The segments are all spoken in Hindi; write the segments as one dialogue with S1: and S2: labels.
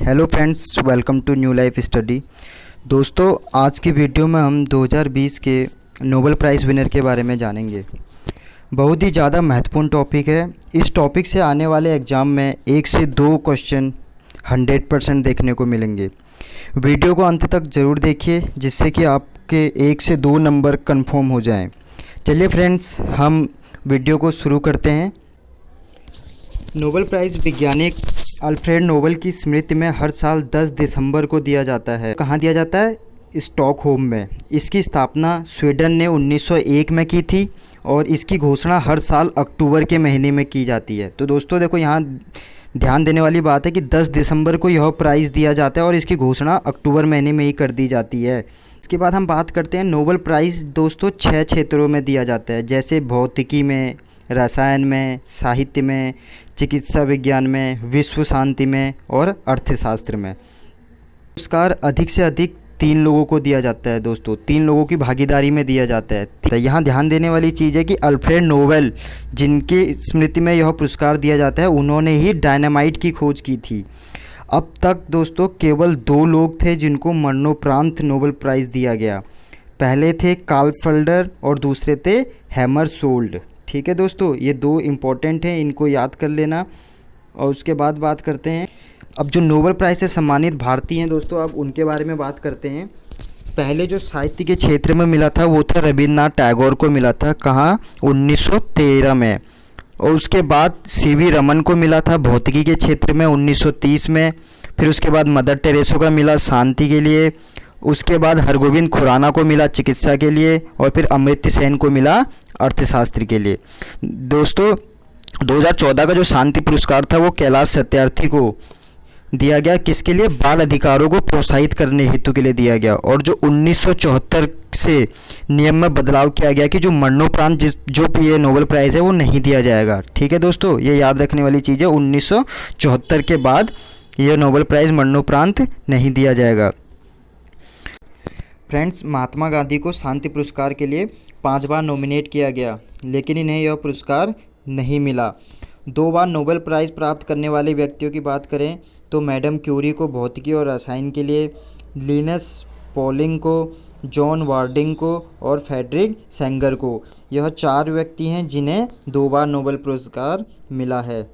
S1: Hello friends, welcome to new life study. दोस्तों, आज की वीडियो में हम 2020 के नोबेल प्राइज़ विनर के बारे में जानेंगे। बहुत ही ज़्यादा महत्वपूर्ण टॉपिक है। इस टॉपिक से आने वाले एग्ज़ाम में 1 से 2 क्वेश्चन 100% देखने को मिलेंगे। वीडियो को अंत तक ज़रूर देखिए, जिससे कि आपके 1 से 2 नंबर कंफर्म हो जाएं। चलिए फ्रेंड्स, हम वीडियो को शुरू करते हैं। नोबेल प्राइज़ वैज्ञानिक अल्फ्रेड नोबेल की स्मृति में हर साल 10 दिसंबर को दिया जाता है। कहाँ दिया जाता है? स्टॉकहोम में। इसकी स्थापना स्वीडन ने 1901 में की थी और इसकी घोषणा हर साल अक्टूबर के महीने में की जाती है। तो दोस्तों देखो, यहाँ ध्यान देने वाली बात है कि 10 दिसंबर को यह प्राइज़ दिया जाता है और इसकी घोषणा अक्टूबर महीने में ही कर दी जाती है। इसके बाद हम बात करते हैं नोबेल प्राइज़। दोस्तों 6 क्षेत्रों में दिया जाता है, जैसे भौतिकी में, रसायन में, साहित्य में, चिकित्सा विज्ञान में, विश्व शांति में और अर्थशास्त्र में। पुरस्कार अधिक से अधिक 3 लोगों को दिया जाता है। दोस्तों 3 लोगों की भागीदारी में दिया जाता है। तो यहाँ ध्यान देने वाली चीज़ है कि अल्फ्रेड नोबेल, जिनकी स्मृति में यह पुरस्कार दिया जाता है, उन्होंने ही डायनामाइट की खोज की थी। अब तक दोस्तों केवल 2 लोग थे जिनको मरणोपरांत नोबेल प्राइज़ दिया गया। पहले थे कार्ल फेल्डर और दूसरे थे हैमरशोल्ड। ठीक है दोस्तों, ये 2 इम्पॉर्टेंट हैं, इनको याद कर लेना। और उसके बाद बात करते हैं, अब जो नोबेल प्राइज़ से सम्मानित भारतीय हैं दोस्तों, अब उनके बारे में बात करते हैं। पहले जो साहित्य के क्षेत्र में मिला था वो था रविन्द्रनाथ टैगोर को मिला था। कहाँ? 1913 में। और उसके बाद सीवी रमन को मिला था भौतिकी के क्षेत्र में 1930 में। फिर उसके बाद मदर टेरेसा का मिला शांति के लिए। उसके बाद हरगोविंद खुराना को मिला चिकित्सा के लिए। और फिर अमर्त्य सेन को मिला अर्थशास्त्र के लिए। दोस्तों 2014 का जो शांति पुरस्कार था वो कैलाश सत्यार्थी को दिया गया। किसके लिए? बाल अधिकारों को प्रोत्साहित करने हेतु के लिए दिया गया। और जो 1974 से नियम में बदलाव किया गया कि जो मरणोपरांत जो ये नोबेल प्राइज़ है वो नहीं दिया जाएगा। ठीक है दोस्तों, ये याद रखने वाली चीज़ है। 1974 के बाद ये नोबेल प्राइज़ मरणोपरांत नहीं दिया जाएगा। फ्रेंड्स, महात्मा गांधी को शांति पुरस्कार के लिए 5 बार नॉमिनेट किया गया, लेकिन इन्हें यह पुरस्कार नहीं मिला। 2 बार नोबेल प्राइज़ प्राप्त करने वाले व्यक्तियों की बात करें तो मैडम क्यूरी को भौतिकी और रसायन के लिए, लिनस पॉलिंग को, जॉन वार्डिंग को और फ्रेडरिक सेंगर को। यह 4 व्यक्ति हैं जिन्हें 2 बार नोबेल पुरस्कार मिला है।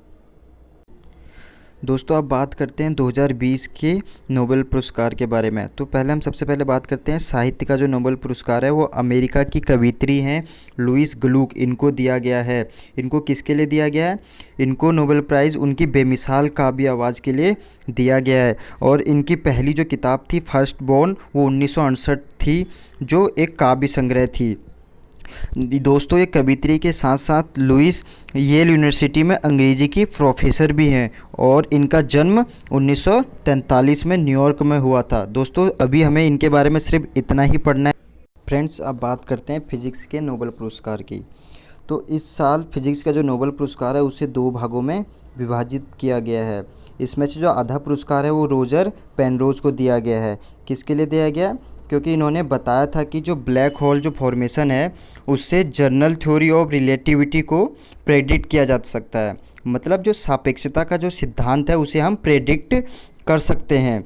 S1: दोस्तों अब बात करते हैं 2020 के नोबेल पुरस्कार के बारे में। तो पहले हम सबसे पहले बात करते हैं साहित्य का जो नोबेल पुरस्कार है वो अमेरिका की कवयित्री हैं लुइस ग्लुक, इनको दिया गया है। इनको किसके लिए दिया गया है? इनको नोबेल प्राइज़ उनकी बेमिसाल काव्य आवाज़ के लिए दिया गया है। और इनकी पहली जो किताब थी फर्स्ट बॉर्न, वो 1968 थी, जो एक काव्य संग्रह थी। दोस्तों ये कवित्री के साथ साथ लुइस येल यूनिवर्सिटी में अंग्रेजी की प्रोफेसर भी हैं और इनका जन्म 1943 में न्यूयॉर्क में हुआ था। दोस्तों अभी हमें इनके बारे में सिर्फ इतना ही पढ़ना है। फ्रेंड्स अब बात करते हैं फिजिक्स के नोबेल पुरस्कार की। तो इस साल फिजिक्स का जो नोबेल पुरस्कार है उसे 2 भागों में विभाजित किया गया है। इसमें से जो आधा पुरस्कार है वो रोजर पेनरोज को दिया गया है। किसके लिए दिया गया? क्योंकि इन्होंने बताया था कि जो ब्लैक होल जो फॉर्मेशन है उससे जनरल थ्योरी ऑफ रिलेटिविटी को प्रेडिक्ट किया जा सकता है। मतलब जो सापेक्षता का जो सिद्धांत है उसे हम प्रेडिक्ट कर सकते हैं।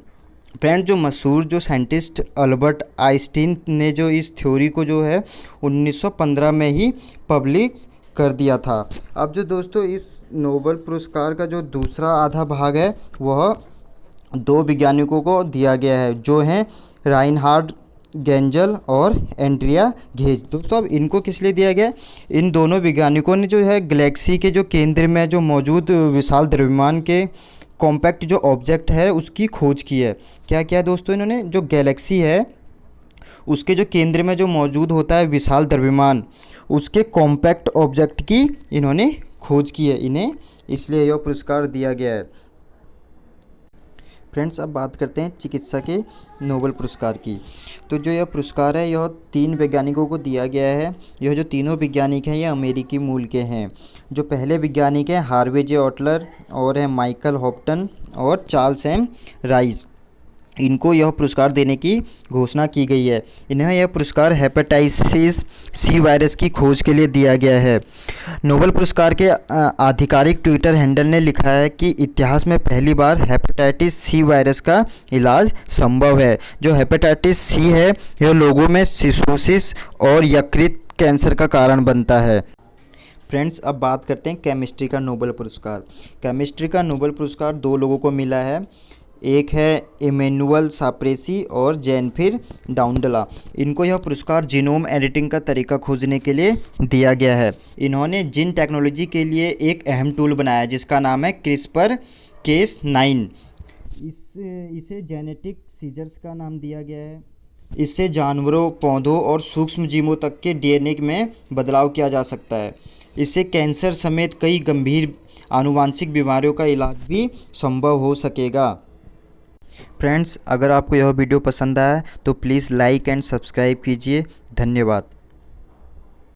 S1: फ्रेंड जो मशहूर जो साइंटिस्ट अल्बर्ट आइंस्टीन ने जो इस थ्योरी को जो है 1915 में ही पब्लिश कर दिया था। अब जो दोस्तों इस नोबेल पुरस्कार का जो दूसरा आधा भाग है वह 2 वैज्ञानिकों को दिया गया है, जो हैं राइनहार्ड गेंजल और एंड्रिया घेज। दोस्तों अब इनको किस लिए दिया गया? इन दोनों वैज्ञानिकों ने जो है गैलेक्सी के जो केंद्र में जो मौजूद विशाल द्रव्यमान के कॉम्पैक्ट जो ऑब्जेक्ट है उसकी खोज की है। क्या क्या दोस्तों? इन्होंने जो गैलेक्सी है उसके जो केंद्र में जो मौजूद होता है विशाल द्रव्यमान, उसके कॉम्पैक्ट ऑब्जेक्ट की इन्होंने खोज की है। इन्हें इसलिए यह पुरस्कार दिया गया है। फ्रेंड्स अब बात करते हैं चिकित्सा के नोबेल पुरस्कार की। तो जो यह पुरस्कार है यह 3 वैज्ञानिकों को दिया गया है। यह जो तीनों वैज्ञानिक हैं ये अमेरिकी मूल के हैं। जो पहले वैज्ञानिक हैं हार्वे जे ऑटलर और हैं माइकल हॉप्टन और चार्ल्स एम राइस। इनको यह पुरस्कार देने की घोषणा की गई है। इन्हें यह पुरस्कार हेपेटाइटिस सी वायरस की खोज के लिए दिया गया है। नोबेल पुरस्कार के आधिकारिक ट्विटर हैंडल ने लिखा है कि इतिहास में पहली बार हेपेटाइटिस सी वायरस का इलाज संभव है। जो हेपेटाइटिस सी है यह लोगों में सिरोसिस और यकृत कैंसर का कारण बनता है। फ्रेंड्स, अब बात करते हैं केमिस्ट्री का नोबेल पुरस्कार। केमिस्ट्री का नोबेल पुरस्कार 2 लोगों को मिला है। एक है इमैनुअल साप्रेसी और जेनफिर डाउनडला। इनको यह पुरस्कार जीनोम एडिटिंग का तरीका खोजने के लिए दिया गया है। इन्होंने जीन टेक्नोलॉजी के लिए एक अहम टूल बनाया जिसका नाम है CRISPR-Cas9। इसे जेनेटिक सीजर्स का नाम दिया गया है। इससे जानवरों, पौधों और सूक्ष्म जीवों तक के DNA में बदलाव किया जा सकता है। इससे कैंसर समेत कई गंभीर आनुवांशिक बीमारियों का इलाज भी संभव हो सकेगा। फ्रेंड्स, अगर आपको यह वीडियो पसंद आया तो प्लीज़ लाइक एंड सब्सक्राइब कीजिए। धन्यवाद।